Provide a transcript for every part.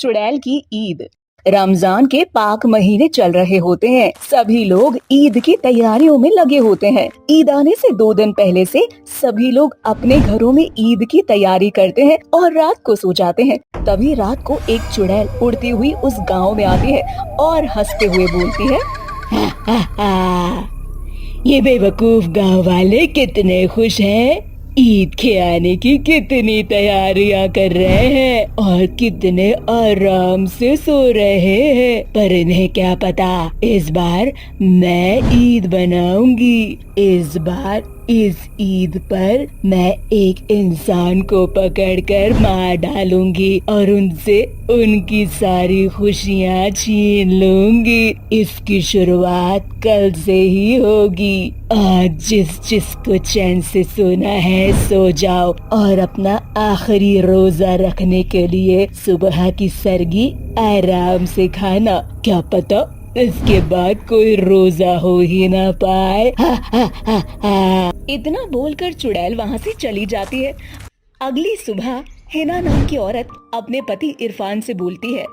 चुड़ैल की ईद। रमजान के पाक महीने चल रहे होते हैं। सभी लोग ईद की तैयारियों में लगे होते हैं। ईद आने से 2 दिन पहले से सभी लोग अपने घरों में ईद की तैयारी करते हैं और रात को सो जाते हैं। तभी रात को एक चुड़ैल उड़ती हुई उस गांव में आती है और हंसते हुए बोलती है, हा हा हा, ये बेवकूफ गांव वाले कितने खुश हैं। ईद के आने की कितनी तैयारियां कर रहे हैं और कितने आराम से सो रहे हैं। पर इन्हें क्या पता, इस बार मैं ईद बनाऊंगी। इस बार इस ईद पर मैं एक इंसान को पकड़कर मार डालूंगी और उनसे उनकी सारी खुशियाँ छीन लूंगी। इसकी शुरुआत कल से ही होगी। आज जिसको चैन से सोना है सो जाओ और अपना आखिरी रोजा रखने के लिए सुबह की सरगी आराम से खाना। क्या पता इसके बाद कोई रोजा हो ही ना पाए। हा हा हा हा। इतना बोलकर चुड़ैल वहाँ से चली जाती है। अगली सुबह हिना नाम की औरत अपने पति इरफान से बोलती है,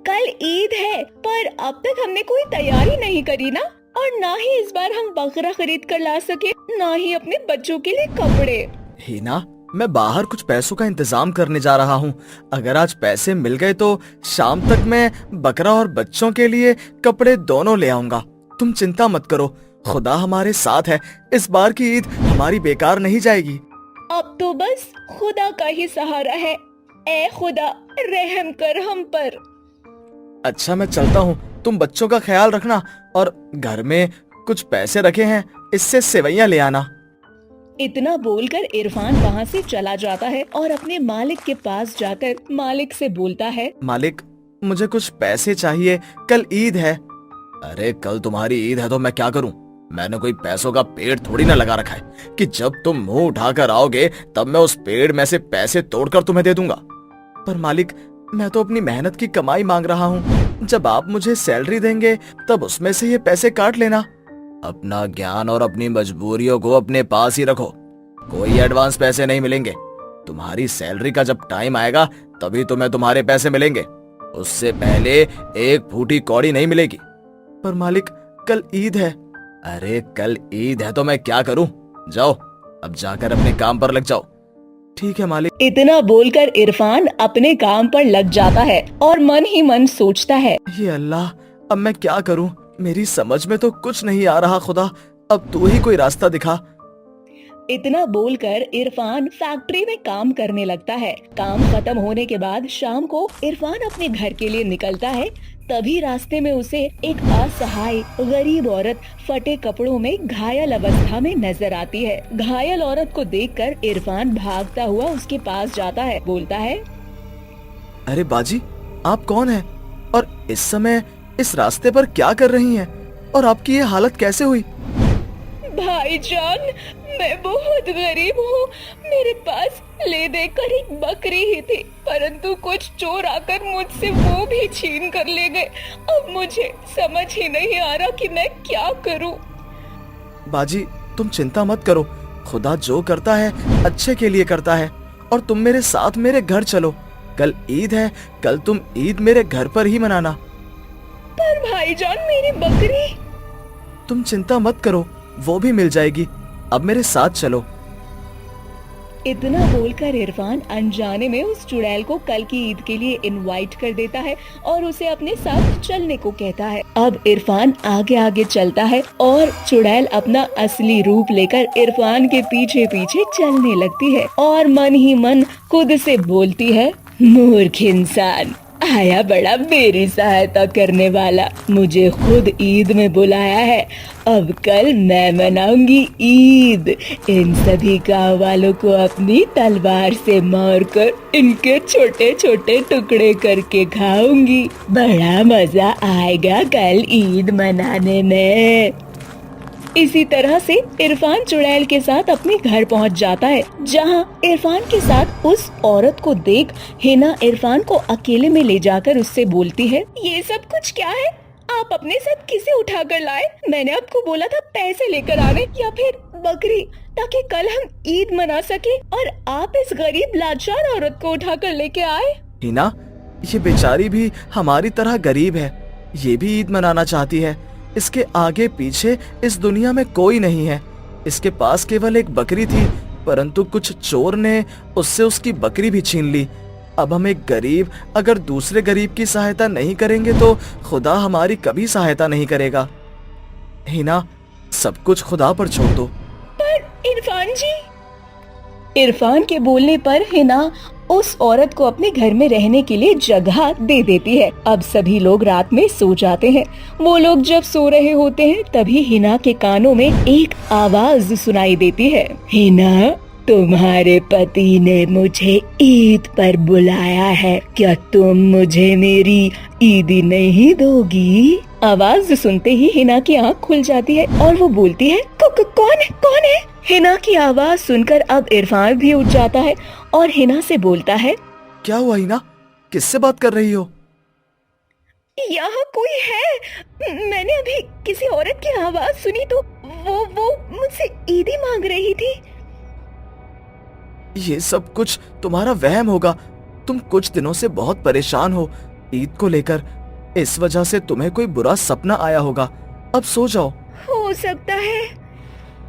कल ईद है पर अब तक हमने कोई तैयारी नहीं करी ना, और ना ही इस बार हम बकरा खरीद कर ला सके, ना ही अपने बच्चों के लिए कपड़े। हिना, मैं बाहर कुछ पैसों का इंतजाम करने जा रहा हूँ। अगर आज पैसे मिल गए तो शाम तक मैं बकरा और बच्चों के लिए कपड़े दोनों ले आऊंगा। तुम चिंता मत करो, खुदा हमारे साथ है। इस बार की ईद हमारी बेकार नहीं जाएगी। अब तो बस खुदा का ही सहारा है। ए खुदा, रहम कर हम पर। अच्छा, मैं चलता हूँ। तुम बच्चों का ख्याल रखना और घर में कुछ पैसे रखे हैं, इससे सेवैयां ले आना। इतना बोलकर इरफान वहाँ से चला जाता है और अपने मालिक के पास जाकर मालिक से बोलता है, मालिक, मुझे कुछ पैसे चाहिए, कल ईद है। अरे कल तुम्हारी ईद है तो मैं क्या करूं? मैंने कोई पैसों का पेड़ थोड़ी ना लगा रखा है कि जब तुम मुंह उठाकर आओगे तब मैं उस पेड़ में से पैसे तोड़कर तुम्हें दे दूंगा। पर मालिक, मैं तो अपनी मेहनत की कमाई मांग रहा हूँ। जब आप मुझे सैलरी देंगे तब उसमें से ये पैसे काट लेना। अपना ज्ञान और अपनी मजबूरियों को अपने पास ही रखो। कोई एडवांस पैसे नहीं मिलेंगे। तुम्हारी सैलरी का जब टाइम आएगा तभी तुम्हें तुम्हारे पैसे मिलेंगे। उससे पहले एक फूटी कौड़ी नहीं मिलेगी। पर मालिक, कल ईद है। अरे कल ईद है तो मैं क्या करूं? जाओ, अब जाकर अपने काम पर लग जाओ। ठीक है मालिक। इतना बोलकर इरफान अपने काम पर लग जाता है और मन ही मन सोचता है, ये अल्लाह, अब मैं क्या करूं? मेरी समझ में तो कुछ नहीं आ रहा। खुदा, अब तू ही कोई रास्ता दिखा। इतना बोलकर इरफान फैक्ट्री में काम करने लगता है। काम खत्म होने के बाद शाम को इरफान अपने घर के लिए निकलता है। तभी रास्ते में उसे एक असहाय गरीब औरत फटे कपड़ों में घायल अवस्था में नजर आती है। घायल औरत को देखकर इरफान भागता हुआ उसके पास जाता है, बोलता है, अरे बाजी, आप कौन हैं? और इस समय इस रास्ते पर क्या कर रही हैं? और आपकी ये हालत कैसे हुई? भाईजान, मैं बहुत गरीब हूँ। मेरे पास ले देकर एक बकरी ही थी, परंतु कुछ चोर आकर मुझसे वो भी छीन कर ले गए। अब मुझे समझ ही नहीं आ रहा कि मैं क्या करूँ। बाजी, तुम चिंता मत करो। खुदा जो करता है अच्छे के लिए करता है। और तुम मेरे साथ मेरे घर चलो। कल ईद है, कल तुम ईद मेरे घर पर ही मनाना। पर भाईजान, मेरी बकरी। तुम चिंता मत करो, वो भी मिल जाएगी। अब मेरे साथ चलो। इतना बोलकर इरफान अनजाने में उस चुड़ैल को कल की ईद के लिए इनवाइट कर देता है और उसे अपने साथ चलने को कहता है। अब इरफान आगे आगे चलता है और चुड़ैल अपना असली रूप लेकर इरफान के पीछे पीछे चलने लगती है और मन ही मन खुद से बोलती है, मूर्ख इंसान, आया बड़ा मेरी सहायता करने वाला। मुझे खुद ईद में बुलाया है। अब कल मैं मनाऊंगी ईद। इन सभी गाँव वालों को अपनी तलवार से मारकर इनके छोटे छोटे टुकड़े करके खाऊंगी। बड़ा मजा आएगा कल ईद मनाने में। इसी तरह से इरफान चुड़ैल के साथ अपने घर पहुंच जाता है, जहां इरफान के साथ उस औरत को देख हिना इरफान को अकेले में ले जाकर उससे बोलती है, ये सब कुछ क्या है? आप अपने साथ किसे उठा कर लाए? मैंने आपको बोला था पैसे लेकर आने या फिर बकरी, ताकि कल हम ईद मना सके, और आप इस गरीब लाचार औरत को उठा कर लेके आए। हिना, ये बेचारी भी हमारी तरह गरीब है, ये भी ईद मनाना चाहती है। इसके आगे पीछे इस दुनिया में कोई नहीं है। इसके पास केवल एक बकरी थी, परंतु कुछ चोर ने उससे उसकी बकरी भी छीन ली। अब हम एक गरीब अगर दूसरे गरीब की सहायता नहीं करेंगे तो खुदा हमारी कभी सहायता नहीं करेगा। हिना, सब कुछ खुदा पर छोड़ दो। पर इरफान जी। इरफान के बोलने पर हिना उस औरत को अपने घर में रहने के लिए जगह दे देती है। अब सभी लोग रात में सो जाते हैं। वो लोग जब सो रहे होते हैं तभी हिना के कानों में एक आवाज सुनाई देती है। हिना, तुम्हारे पति ने मुझे ईद पर बुलाया है, क्या तुम मुझे मेरी ईदी नहीं दोगी? आवाज सुनते ही हिना की आँख खुल जाती है और वो बोलती है, कौन है? हिना की आवाज सुनकर अब इरफान भी उठ जाता है और हिना से बोलता है, क्या हुआ हिना, किससे बात कर रही हो? यहाँ कोई है। मैंने अभी किसी औरत की आवाज सुनी तो वो मुझसे ईदी मांग रही थी। ये सब कुछ तुम्हारा वहम होगा। तुम कुछ दिनों से बहुत परेशान हो ईद को लेकर। इस वजह से तुम्हें कोई बुरा सपना आया होगा। अब सो जाओ। हो सकता है।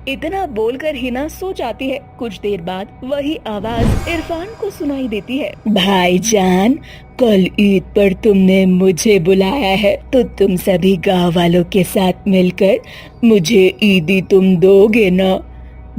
इतना बोलकर हिना सो जाती है। कुछ देर बाद वही आवाज इरफान को सुनाई देती है। भाईजान, कल ईद पर तुमने मुझे बुलाया है तो तुम सभी गांव वालों के साथ मिलकर मुझे ईदी तुम दोगे ना?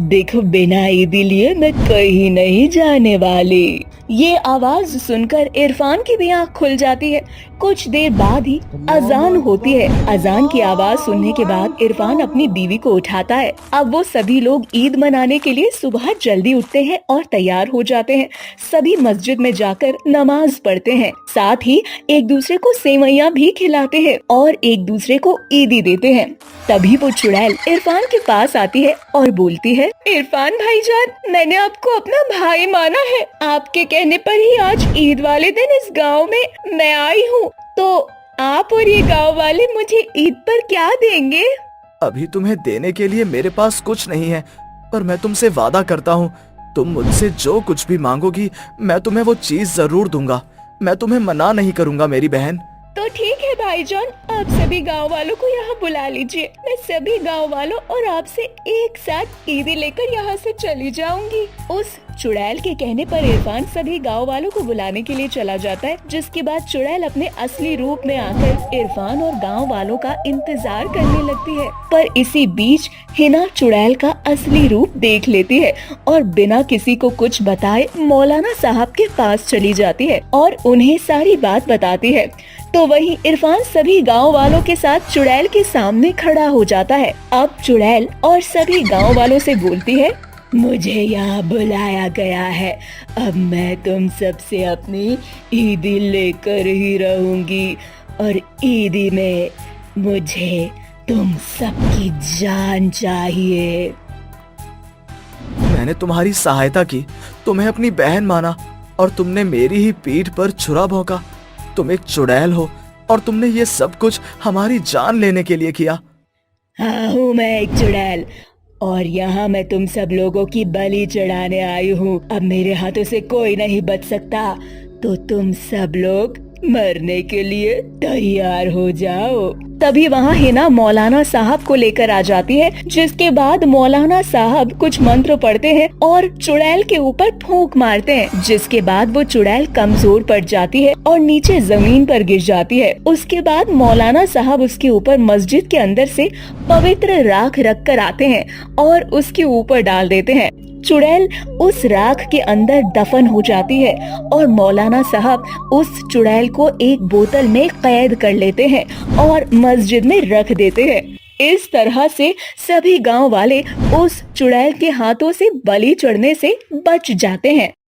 देखो, बिना ईदी लिए मैं कहीं नहीं जाने वाली। ये आवाज सुनकर इरफान की भी आँख खुल जाती है। कुछ देर बाद ही अजान होती है। अजान की आवाज सुनने के बाद इरफान अपनी बीवी को उठाता है। अब वो सभी लोग ईद मनाने के लिए सुबह जल्दी उठते हैं और तैयार हो जाते हैं। सभी मस्जिद में जाकर नमाज पढ़ते हैं। साथ ही एक दूसरे को सेवैयां भी खिलाते हैं और एक दूसरे को ईदी देते हैं। तभी वो चुड़ैल इरफान के पास आती है और बोलती है, इरफान भाईजान, मैंने आपको अपना भाई माना है। आपके कहने पर ही आज ईद वाले दिन इस गांव में मैं आई हूँ। तो आप और ये गांव वाले मुझे ईद पर क्या देंगे? अभी तुम्हें देने के लिए मेरे पास कुछ नहीं है, पर मैं तुमसे वादा करता हूँ, तुम मुझसे जो कुछ भी मांगोगी मैं तुम्हें वो चीज जरूर दूंगा। मैं तुम्हें मना नहीं करूंगा मेरी बहन। तो ठीक है भाईजान, आप सभी गांव वालों को यहाँ बुला लीजिए। मैं सभी गांव वालों और आपसे एक साथ ईदी लेकर यहाँ से चली जाऊंगी। उस चुड़ैल के कहने पर इरफान सभी गांव वालों को बुलाने के लिए चला जाता है, जिसके बाद चुड़ैल अपने असली रूप में आकर इरफान और गांव वालों का इंतजार करने लगती है। पर इसी बीच हिना चुड़ैल का असली रूप देख लेती है और बिना किसी को कुछ बताए मौलाना साहब के पास चली जाती है और उन्हें सारी बात बताती है। तो वहीं इरफान सभी गांव वालों के साथ चुड़ैल के सामने खड़ा हो जाता है। अब चुड़ैल और सभी गांव वालों से बोलती है, मुझे यहाँ बुलाया गया है, अब मैं तुम सबसे अपनी ईदी लेकर ही रहूंगी और ईदी में मुझे तुम सबकी जान चाहिए। मैंने तुम्हारी सहायता की, तुम्हें अपनी बहन माना और तुमने मेरी ही पीठ पर छुरा भोंका। तुम एक चुड़ैल हो और तुमने ये सब कुछ हमारी जान लेने के लिए किया। हाँ हूँ मैं एक चुड़ैल और यहाँ मैं तुम सब लोगों की बलि चढ़ाने आई हूँ। अब मेरे हाथों से कोई नहीं बच सकता, तो तुम सब लोग मरने के लिए तैयार हो जाओ। तभी वहाँ हिना मौलाना साहब को लेकर आ जाती है, जिसके बाद मौलाना साहब कुछ मंत्र पढ़ते हैं और चुड़ैल के ऊपर फूंक मारते हैं, जिसके बाद वो चुड़ैल कमजोर पड़ जाती है और नीचे जमीन पर गिर जाती है। उसके बाद मौलाना साहब उसके ऊपर मस्जिद के अंदर से पवित्र राख रख कर आते हैं और उसके ऊपर डाल देते हैं। चुड़ैल उस राख के अंदर दफन हो जाती है और मौलाना साहब उस चुड़ैल को एक बोतल में कैद कर लेते हैं और मस्जिद में रख देते हैं। इस तरह से सभी गांव वाले उस चुड़ैल के हाथों से बलि चढ़ने से बच जाते हैं।